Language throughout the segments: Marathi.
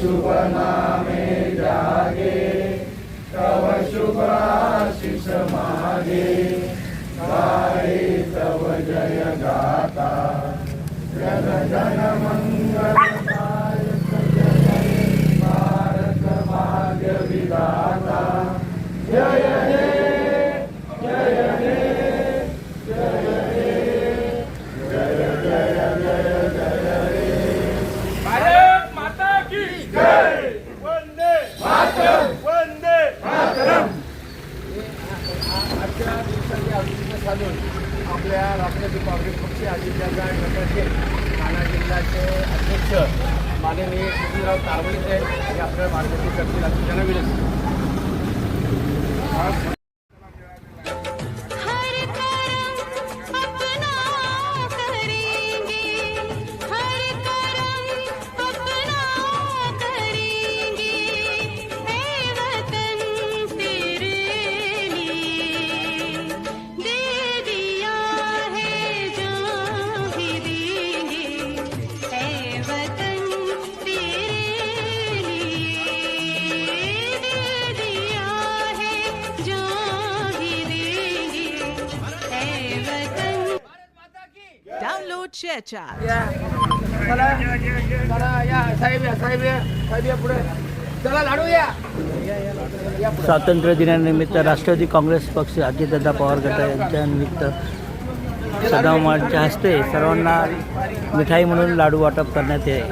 शुभ नामे जागे, तव शुभ आशीष मागे, गाये तव जय गाता, जन जन मंगलदायक जय भारत भाग्य विधाता। जय हे जय हे जय हे जय जय जय जय हे। भारत माता की जय वंदे मातरम वंदे मातरम। आजच्या दिवसाची आवृत्ती साधून आपल्या राष्ट्रवादी काँग्रेस पक्ष अजितदादा गटाचे ठाणे जिल्ह्याचे अध्यक्ष माननीय सुधीरराव तारवळे साहेब हे आपल्या मार्गदर्शन करतील अशी त्यांना विनंती। Download ShareChat. चला चला या साहेब या साहेब या साहेब या पुढे चला लाडू या स्वातंत्र्य दिनानिमित्त राष्ट्रवादी काँग्रेस पक्ष अजितदादा पवार गट यांच्या निमित्त सदामाच्या हस्ते सर्वांना मिठाई म्हणून लाडू वाटप करण्यात येईल।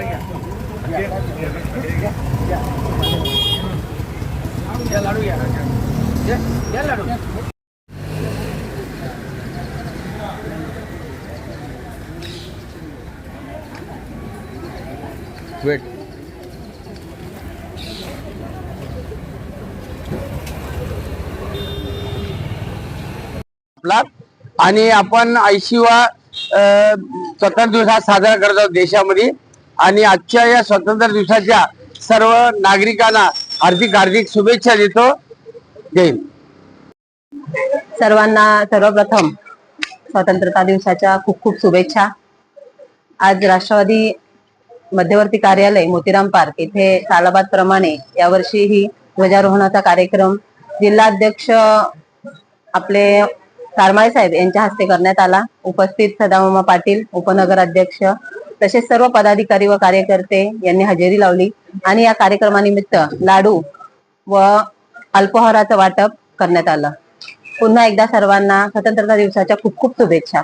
या लाडू या लाडू वेट आणि आपण 80वा स्वतंत्र दिवस हा साजरा करत आहोत देशामध्ये। आणि आजच्या या स्वतंत्र दिवसाच्या सर्व नागरिकांना हार्दिक हार्दिक शुभेच्छा देतो। जय हिंद। सर्वांना सर्वप्रथम स्वतंत्रता दिवसाच्या खूप खूप शुभेच्छा। आज राष्ट्रवादी मध्यवर्ती कार्यालय मोतीराम पार्क येथे सालाबाद प्रमाणे यावर्षीही ध्वजारोहणाचा कार्यक्रम जिल्हाध्यक्ष आपले कारमाळे साहेब यांच्या हस्ते करण्यात आला। उपस्थित सदामामा पाटील उपनगर अध्यक्ष तसेच सर्व पदाधिकारी व कार्यकर्ते यांनी हजेरी लावली आणि या कार्यक्रमानिमित्त लाडू व अल्पहाराचं वाटप करण्यात आलं। पुन्हा एकदा सर्वांना स्वतंत्रता दिवसाच्या खूप खूप शुभेच्छा।